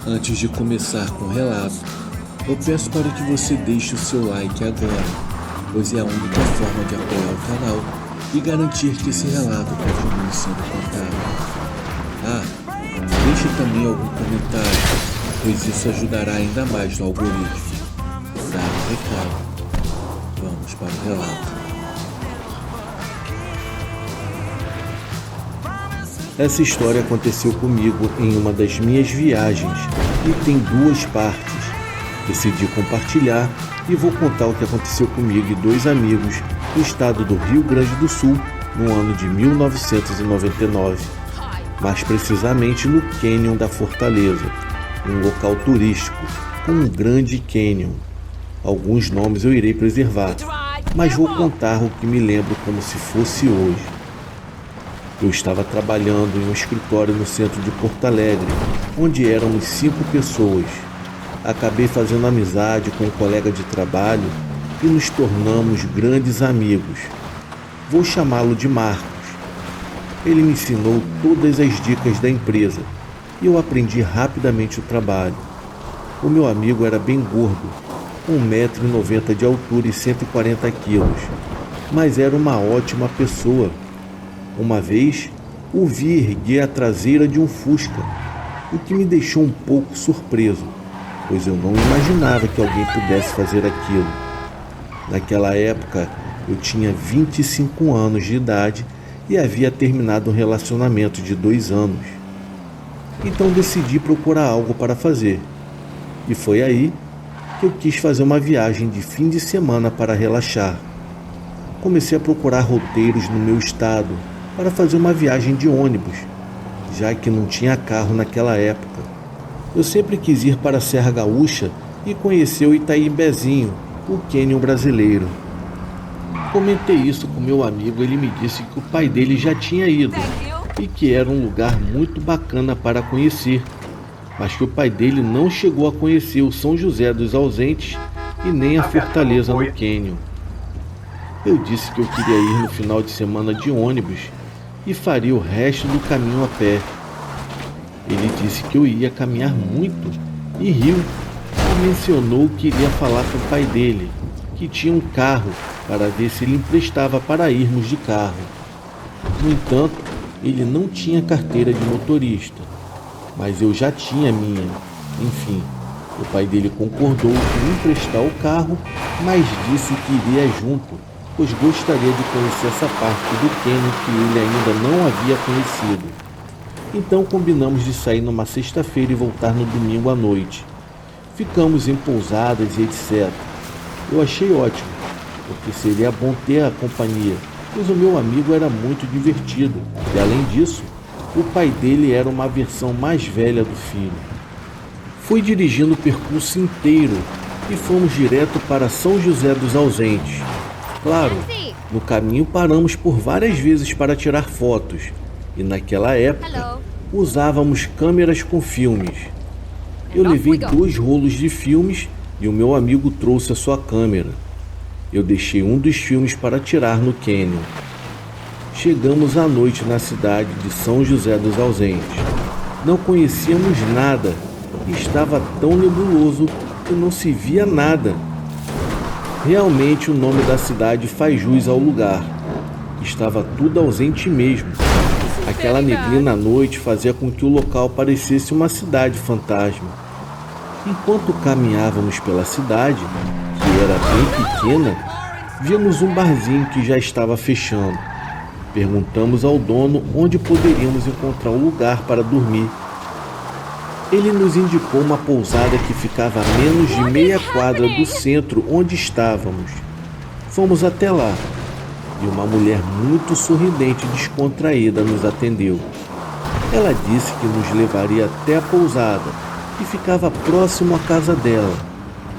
Antes de começar com o relato, eu peço para que você deixe o seu like agora, pois é a única forma de apoiar o canal e garantir que esse relato continue sendo contado. Deixe também algum comentário, pois isso ajudará ainda mais no algoritmo. Dado o recado, vamos para o relato. Essa história aconteceu comigo em uma das minhas viagens e tem duas partes. Decidi compartilhar e vou contar o que aconteceu comigo e dois amigos no estado do Rio Grande do Sul no ano de 1999, mais precisamente no Cânion da Fortaleza, um local turístico com um grande cânion. Alguns nomes eu irei preservar, mas vou contar o que me lembro como se fosse hoje. Eu estava trabalhando em um escritório no centro de Porto Alegre, onde éramos 5 pessoas. Acabei fazendo amizade com um colega de trabalho e nos tornamos grandes amigos. Vou chamá-lo de Marcos. Ele me ensinou todas as dicas da empresa e eu aprendi rapidamente o trabalho. O meu amigo era bem gordo, com 1,90 m de altura e 140 kg, mas era uma ótima pessoa. Uma vez, o vi erguer a traseira de um Fusca, o que me deixou um pouco surpreso, pois eu não imaginava que alguém pudesse fazer aquilo. Naquela época, eu tinha 25 anos de idade e havia terminado um relacionamento de 2 anos. Então decidi procurar algo para fazer. E foi aí que eu quis fazer uma viagem de fim de semana para relaxar. Comecei a procurar roteiros no meu estado para fazer uma viagem de ônibus, já que não tinha carro naquela época. Eu sempre quis ir para a Serra Gaúcha e conhecer o Itaimbezinho, o cânion brasileiro. Comentei isso com meu amigo, ele me disse que o pai dele já tinha ido e que era um lugar muito bacana para conhecer, mas que o pai dele não chegou a conhecer o São José dos Ausentes e nem a Fortaleza no cânion. Eu disse que eu queria ir no final de semana de ônibus e faria o resto do caminho a pé. Ele disse que eu ia caminhar muito e riu e mencionou que iria falar com o pai dele, que tinha um carro, para ver se ele emprestava para irmos de carro. No entanto, ele não tinha carteira de motorista, mas eu já tinha a minha. Enfim, o pai dele concordou em emprestar o carro, mas disse que iria junto, pois gostaria de conhecer essa parte do cânion que ele ainda não havia conhecido. Então combinamos de sair numa sexta-feira e voltar no domingo à noite. Ficamos em pousadas e etc. Eu achei ótimo, porque seria bom ter a companhia, pois o meu amigo era muito divertido e, além disso, o pai dele era uma versão mais velha do filho. Fui dirigindo o percurso inteiro e fomos direto para São José dos Ausentes. Claro, no caminho paramos por várias vezes para tirar fotos e naquela época usávamos câmeras com filmes. Eu levei 2 rolos de filmes e o meu amigo trouxe a sua câmera. Eu deixei um dos filmes para tirar no cânion. Chegamos à noite na cidade de São José dos Ausentes. Não conhecíamos nada e estava tão nebuloso que não se via nada. Realmente o nome da cidade faz jus ao lugar. Estava tudo ausente mesmo. Aquela neblina à noite fazia com que o local parecesse uma cidade fantasma. Enquanto caminhávamos pela cidade, que era bem pequena, vimos um barzinho que já estava fechando. Perguntamos ao dono onde poderíamos encontrar um lugar para dormir. Ele nos indicou uma pousada que ficava a menos de meia quadra do centro onde estávamos. Fomos até lá e uma mulher muito sorridente e descontraída nos atendeu. Ela disse que nos levaria até a pousada, que ficava próximo à casa dela.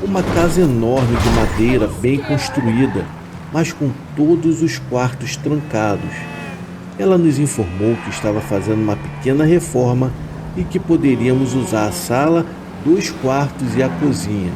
Uma casa enorme de madeira bem construída, mas com todos os quartos trancados. Ela nos informou que estava fazendo uma pequena reforma e que poderíamos usar a sala, 2 quartos e a cozinha.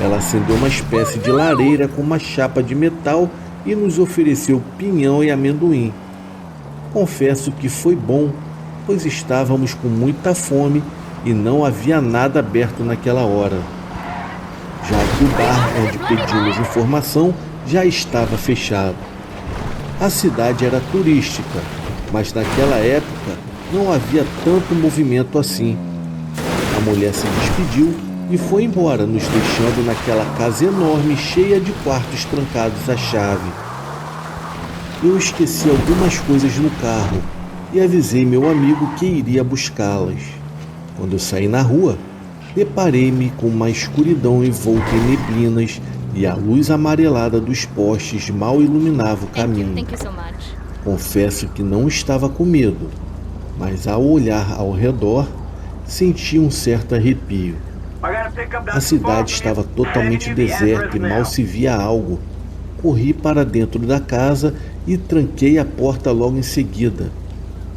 Ela acendeu uma espécie de lareira com uma chapa de metal e nos ofereceu pinhão e amendoim. Confesso que foi bom, pois estávamos com muita fome e não havia nada aberto naquela hora, já que o bar onde pedimos informação já estava fechado. A cidade era turística, mas naquela época não havia tanto movimento assim. A mulher se despediu e foi embora, nos deixando naquela casa enorme cheia de quartos trancados à chave. Eu esqueci algumas coisas no carro e avisei meu amigo que iria buscá-las. Quando eu saí na rua, deparei-me com uma escuridão envolta em neblinas e a luz amarelada dos postes mal iluminava o caminho. Confesso que não estava com medo, mas ao olhar ao redor, senti um certo arrepio. A cidade estava totalmente deserta e mal se via algo. Corri para dentro da casa e tranquei a porta logo em seguida.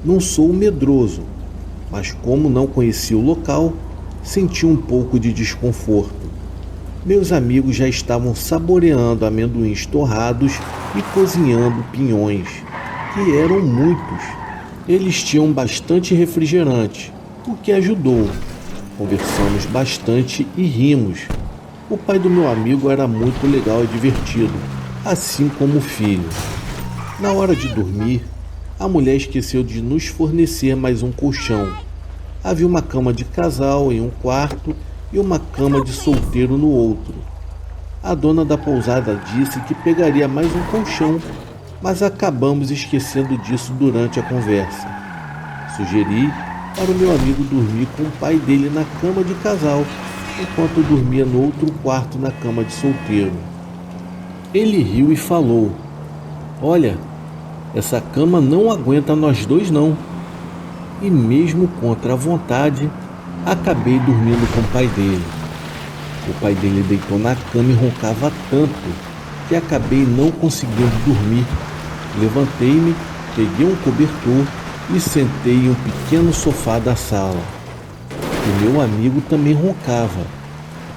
Não sou medroso, mas como não conhecia o local, senti um pouco de desconforto. Meus amigos já estavam saboreando amendoins torrados e cozinhando pinhões, que eram muitos. Eles tinham bastante refrigerante, o que ajudou. Conversamos bastante e rimos. O pai do meu amigo era muito legal e divertido, assim como o filho. Na hora de dormir, a mulher esqueceu de nos fornecer mais um colchão. Havia uma cama de casal em um quarto e uma cama de solteiro no outro. A dona da pousada disse que pegaria mais um colchão, mas acabamos esquecendo disso durante a conversa. Sugeri para o meu amigo dormir com o pai dele na cama de casal, enquanto eu dormia no outro quarto na cama de solteiro. Ele riu e falou: "Olha, essa cama não aguenta nós dois não." E mesmo contra a vontade, acabei dormindo com o pai dele. O pai dele deitou na cama e roncava tanto que acabei não conseguindo dormir. Levantei-me, peguei um cobertor e sentei em um pequeno sofá da sala. O meu amigo também roncava,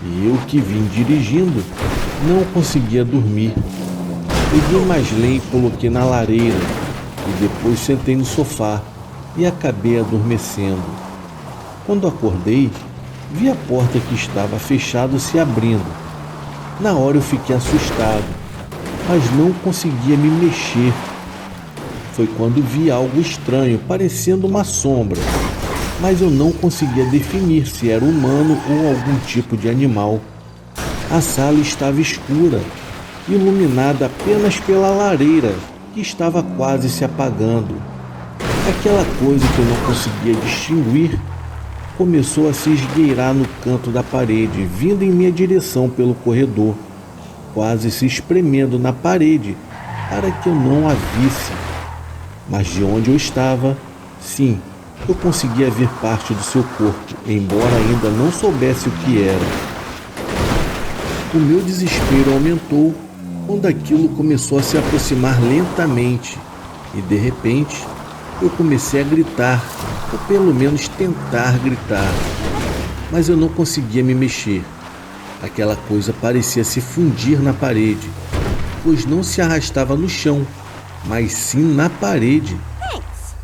e eu, que vim dirigindo, não conseguia dormir. Peguei mais lenha e coloquei na lareira, e depois sentei no sofá e acabei adormecendo. Quando acordei, vi a porta que estava fechada se abrindo. Na hora eu fiquei assustado, mas não conseguia me mexer. Foi quando vi algo estranho, parecendo uma sombra, mas eu não conseguia definir se era humano ou algum tipo de animal. A sala estava escura, iluminada apenas pela lareira, que estava quase se apagando. Aquela coisa que eu não conseguia distinguir começou a se esgueirar no canto da parede, vindo em minha direção pelo corredor, quase se espremendo na parede para que eu não a visse. Mas de onde eu estava, sim, eu conseguia ver parte do seu corpo, embora ainda não soubesse o que era. O meu desespero aumentou quando aquilo começou a se aproximar lentamente e, de repente, eu comecei a gritar, ou pelo menos tentar gritar, mas eu não conseguia me mexer. Aquela coisa parecia se fundir na parede, pois não se arrastava no chão, mas sim na parede.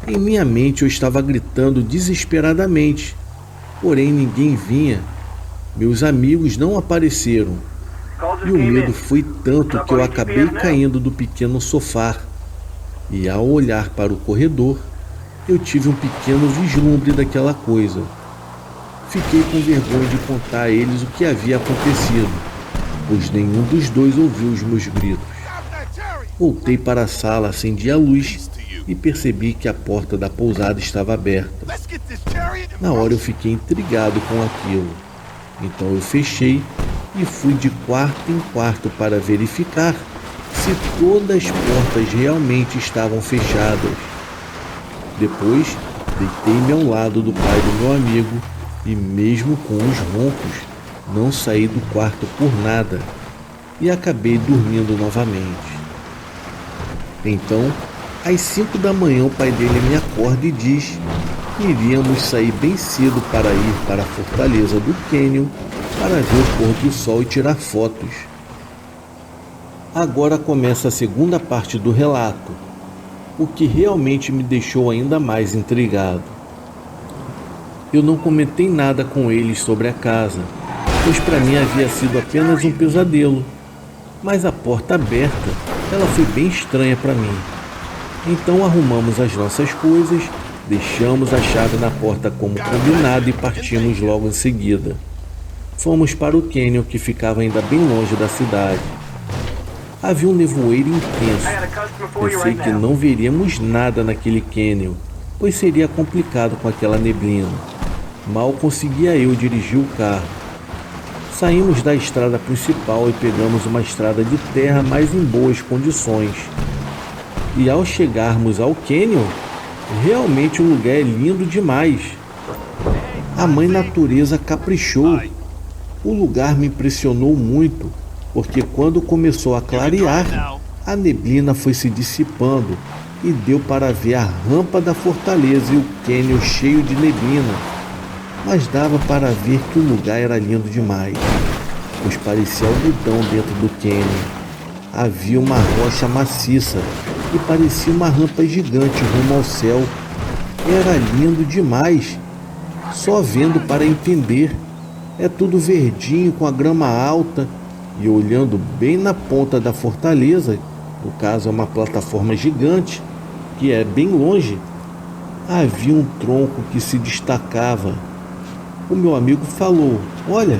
Em minha mente eu estava gritando desesperadamente, porém ninguém vinha. Meus amigos não apareceram, e o medo foi tanto que eu acabei caindo do pequeno sofá. E ao olhar para o corredor, eu tive um pequeno vislumbre daquela coisa. Fiquei com vergonha de contar a eles o que havia acontecido, pois nenhum dos dois ouviu os meus gritos. Voltei para a sala, acendi a luz e percebi que a porta da pousada estava aberta. Na hora eu fiquei intrigado com aquilo. Então eu fechei e fui de quarto em quarto para verificar se todas as portas realmente estavam fechadas. Depois, deitei-me ao lado do pai do meu amigo e, mesmo com os roncos, não saí do quarto por nada e acabei dormindo novamente. Então, às 5 da manhã, o pai dele me acorda e diz que iríamos sair bem cedo para ir para a fortaleza do Canyon para ver o pôr do sol e tirar fotos. Agora começa a segunda parte do relato, o que realmente me deixou ainda mais intrigado. Eu não comentei nada com eles sobre a casa, pois para mim havia sido apenas um pesadelo. Mas a porta aberta, ela foi bem estranha para mim. Então arrumamos as nossas coisas, deixamos a chave na porta como combinado e partimos logo em seguida. Fomos para o cânion, que ficava ainda bem longe da cidade. Havia um nevoeiro intenso. Pensei que não veríamos nada naquele cânion, pois seria complicado com aquela neblina. Mal conseguia eu dirigir o carro. Saímos da estrada principal e pegamos uma estrada de terra mais em boas condições. E ao chegarmos ao cânion, realmente o lugar é lindo demais. A mãe natureza caprichou. O lugar me impressionou muito, porque quando começou a clarear, a neblina foi se dissipando e deu para ver a rampa da fortaleza e o cânion cheio de neblina. Mas dava para ver que o lugar era lindo demais, pois parecia algodão dentro do cânion. Havia uma rocha maciça e parecia uma rampa gigante rumo ao céu. Era lindo demais, só vendo para entender. É tudo verdinho com a grama alta, e olhando bem na ponta da fortaleza, no caso é uma plataforma gigante, que é bem longe, havia um tronco que se destacava. O meu amigo falou: "Olha,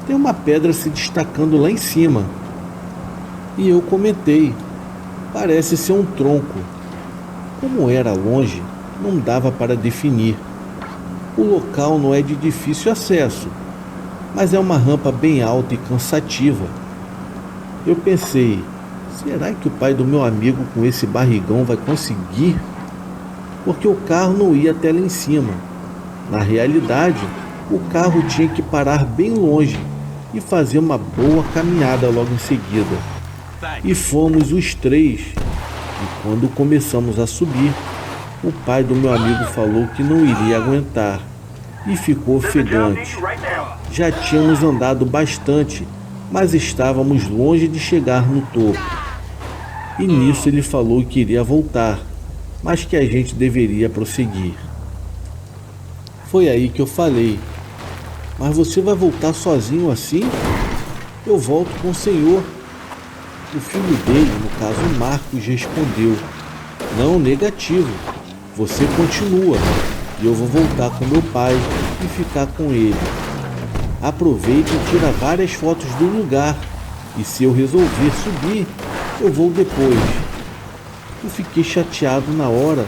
tem uma pedra se destacando lá em cima." E eu comentei: "Parece ser um tronco." Como era longe, não dava para definir. O local não é de difícil acesso, mas é uma rampa bem alta e cansativa. Eu pensei: será que o pai do meu amigo com esse barrigão vai conseguir? Porque o carro não ia até lá em cima. Na realidade, o carro tinha que parar bem longe e fazer uma boa caminhada logo em seguida. E fomos os três. E quando começamos a subir, o pai do meu amigo falou que não iria aguentar e ficou ofegante. Já tínhamos andado bastante, mas estávamos longe de chegar no topo. E nisso ele falou que iria voltar, mas que a gente deveria prosseguir. Foi aí que eu falei: "Mas você vai voltar sozinho assim?" "Eu volto com o senhor." O filho dele, no caso o Marcos, respondeu: "Não, negativo. Você continua e eu vou voltar com meu pai e ficar com ele. Aproveita e tira várias fotos do lugar, e se eu resolver subir, eu vou depois." Eu fiquei chateado na hora,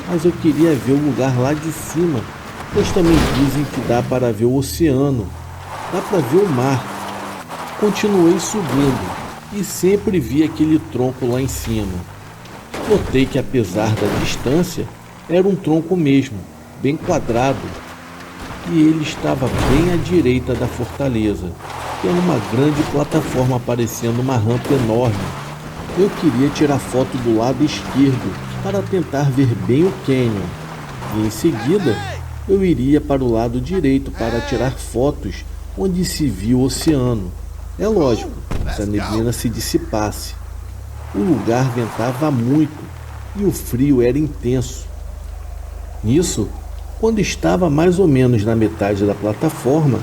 mas eu queria ver o lugar lá de cima, pois também dizem que dá para ver o oceano, dá para ver o mar. Continuei subindo e sempre vi aquele tronco lá em cima. Notei que, apesar da distância, era um tronco mesmo, bem quadrado, e ele estava bem à direita da fortaleza, que era uma grande plataforma parecendo uma rampa enorme. Eu queria tirar foto do lado esquerdo para tentar ver bem o cânion, e em seguida eu iria para o lado direito para tirar fotos onde se via o oceano. É lógico, se a neblina se dissipasse. O lugar ventava muito e o frio era intenso. Nisso, quando estava mais ou menos na metade da plataforma,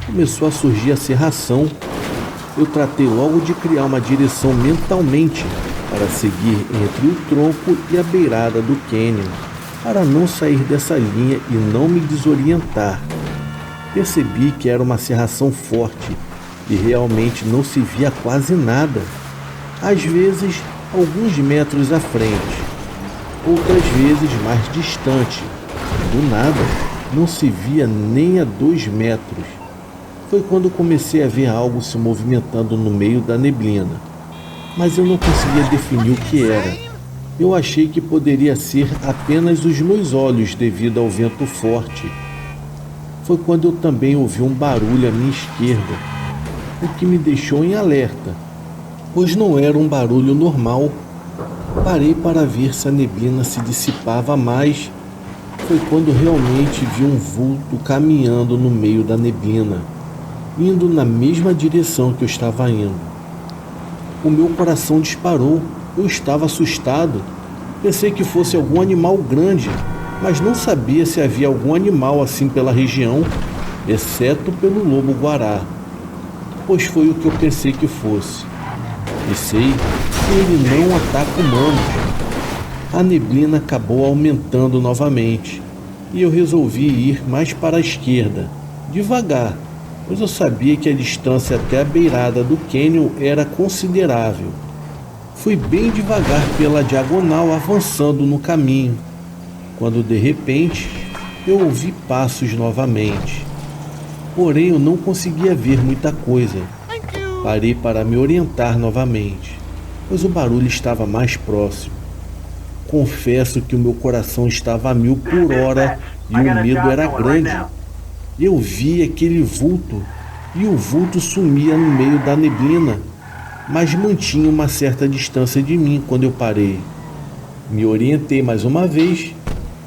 começou a surgir a serração. Eu tratei logo de criar uma direção mentalmente para seguir entre o tronco e a beirada do cânion, para não sair dessa linha e não me desorientar. Percebi que era uma serração forte e realmente não se via quase nada. Às vezes, alguns metros à frente, outras vezes mais distante. Do nada, não se via nem a 2 metros. Foi quando comecei a ver algo se movimentando no meio da neblina, mas eu não conseguia definir o que era. Eu achei que poderia ser apenas os meus olhos devido ao vento forte. Foi quando eu também ouvi um barulho à minha esquerda, o que me deixou em alerta, pois não era um barulho normal. Parei para ver se a neblina se dissipava mais. Foi quando realmente vi um vulto caminhando no meio da neblina, indo na mesma direção que eu estava indo. O meu coração disparou. Eu estava assustado. Pensei que fosse algum animal grande, mas não sabia se havia algum animal assim pela região, exceto pelo lobo-guará, pois foi o que eu pensei que fosse. E sei que ele não ataca humanos. A neblina acabou aumentando novamente e eu resolvi ir mais para a esquerda, devagar, pois eu sabia que a distância até a beirada do cânion era considerável. Fui bem devagar pela diagonal, avançando no caminho, quando de repente eu ouvi passos novamente. Porém eu não conseguia ver muita coisa. Parei para me orientar novamente, pois o barulho estava mais próximo. Confesso que o meu coração estava a 1000 por hora e o medo era grande. Eu vi aquele vulto e o vulto sumia no meio da neblina, mas mantinha uma certa distância de mim quando eu parei. Me orientei mais uma vez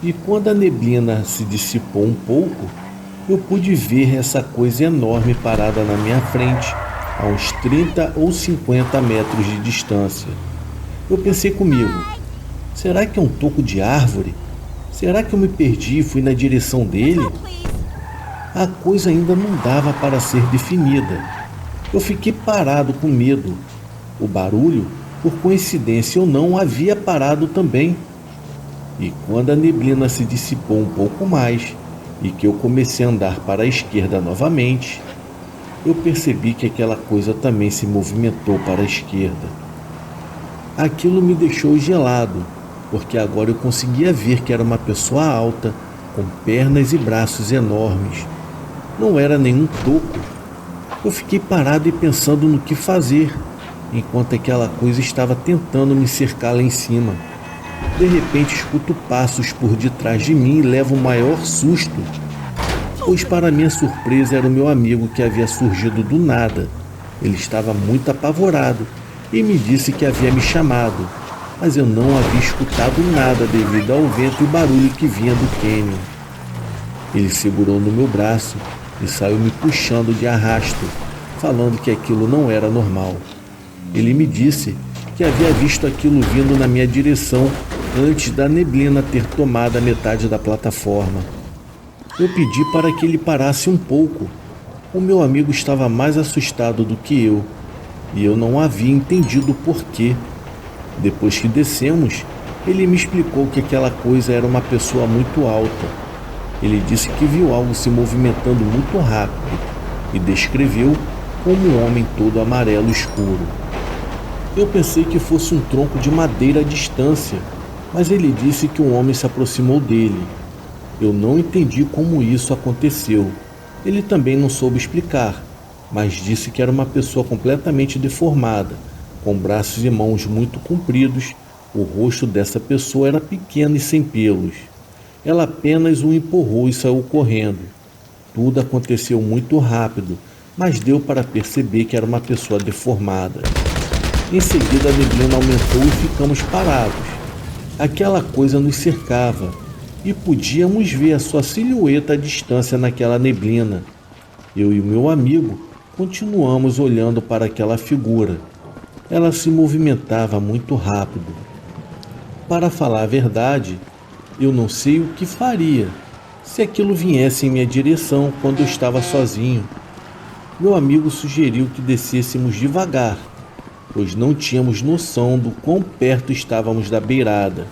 e quando a neblina se dissipou um pouco, eu pude ver essa coisa enorme parada na minha frente, a uns 30 ou 50 metros de distância. Eu pensei comigo, será que é um toco de árvore? Será que eu me perdi e fui na direção dele? A coisa ainda não dava para ser definida. Eu fiquei parado com medo. O barulho, por coincidência ou não, havia parado também. E quando a neblina se dissipou um pouco mais e que eu comecei a andar para a esquerda novamente, eu percebi que aquela coisa também se movimentou para a esquerda. Aquilo me deixou gelado, porque agora eu conseguia ver que era uma pessoa alta, com pernas e braços enormes. Não era nenhum toco. Eu fiquei parado e pensando no que fazer, enquanto aquela coisa estava tentando me cercar lá em cima. De repente escuto passos por detrás de mim e levo o maior susto, pois para minha surpresa era o meu amigo que havia surgido do nada. Ele estava muito apavorado e me disse que havia me chamado, mas eu não havia escutado nada devido ao vento e o barulho que vinha do cânion. Ele segurou no meu braço e saiu me puxando de arrasto, falando que aquilo não era normal. Ele me disse que havia visto aquilo vindo na minha direção antes da neblina ter tomado a metade da plataforma. Eu pedi para que ele parasse um pouco. O meu amigo estava mais assustado do que eu, e eu não havia entendido o porquê. Depois que descemos, ele me explicou que aquela coisa era uma pessoa muito alta. Ele disse que viu algo se movimentando muito rápido e descreveu como um homem todo amarelo escuro. Eu pensei que fosse um tronco de madeira à distância, mas ele disse que um homem se aproximou dele. Eu não entendi como isso aconteceu. Ele também não soube explicar, mas disse que era uma pessoa completamente deformada, com braços e mãos muito compridos. O rosto dessa pessoa era pequeno e sem pelos. Ela apenas o empurrou e saiu correndo. Tudo aconteceu muito rápido, mas deu para perceber que era uma pessoa deformada. Em seguida a neblina aumentou e ficamos parados. Aquela coisa nos cercava e podíamos ver a sua silhueta à distância naquela neblina. Eu e o meu amigo continuamos olhando para aquela figura. Ela se movimentava muito rápido. Para falar a verdade, eu não sei o que faria se aquilo viesse em minha direção quando eu estava sozinho. Meu amigo sugeriu que descêssemos devagar, pois não tínhamos noção do quão perto estávamos da beirada.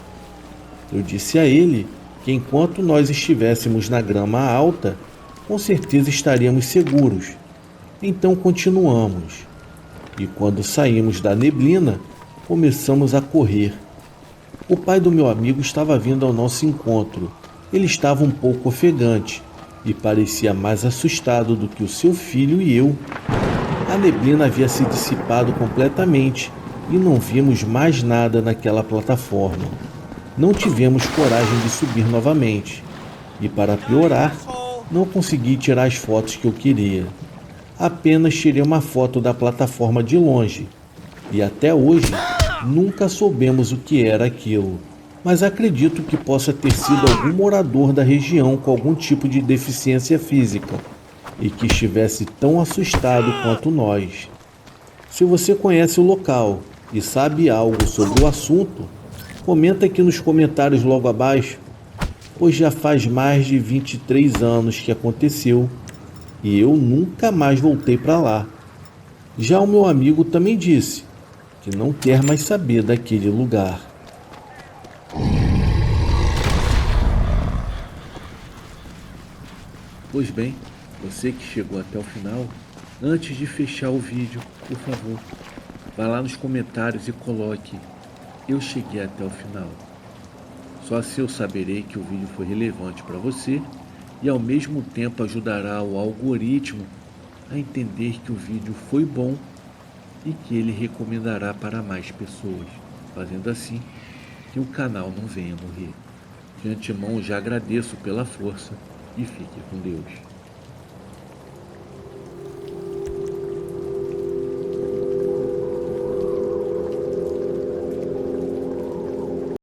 Eu disse a ele que enquanto nós estivéssemos na grama alta, com certeza estaríamos seguros. Então continuamos. E quando saímos da neblina, começamos a correr. O pai do meu amigo estava vindo ao nosso encontro. Ele estava um pouco ofegante e parecia mais assustado do que o seu filho e eu. A neblina havia se dissipado completamente e não vimos mais nada naquela plataforma. Não tivemos coragem de subir novamente. E para piorar, não consegui tirar as fotos que eu queria. Apenas tirei uma foto da plataforma de longe. E até hoje, nunca soubemos o que era aquilo. Mas acredito que possa ter sido algum morador da região com algum tipo de deficiência física e que estivesse tão assustado quanto nós. Se você conhece o local e sabe algo sobre o assunto, comenta aqui nos comentários logo abaixo. pois já faz mais de 23 anos que aconteceu e eu nunca mais voltei para lá. Já o meu amigo também disse que não quer mais saber daquele lugar. Pois bem, você que chegou até o final, antes de fechar o vídeo, por favor, vá lá nos comentários e coloque: eu cheguei até o final. Só assim eu saberei que o vídeo foi relevante para você e ao mesmo tempo ajudará o algoritmo a entender que o vídeo foi bom e que ele recomendará para mais pessoas, fazendo assim que o canal não venha morrer. De antemão já agradeço pela força e fique com Deus.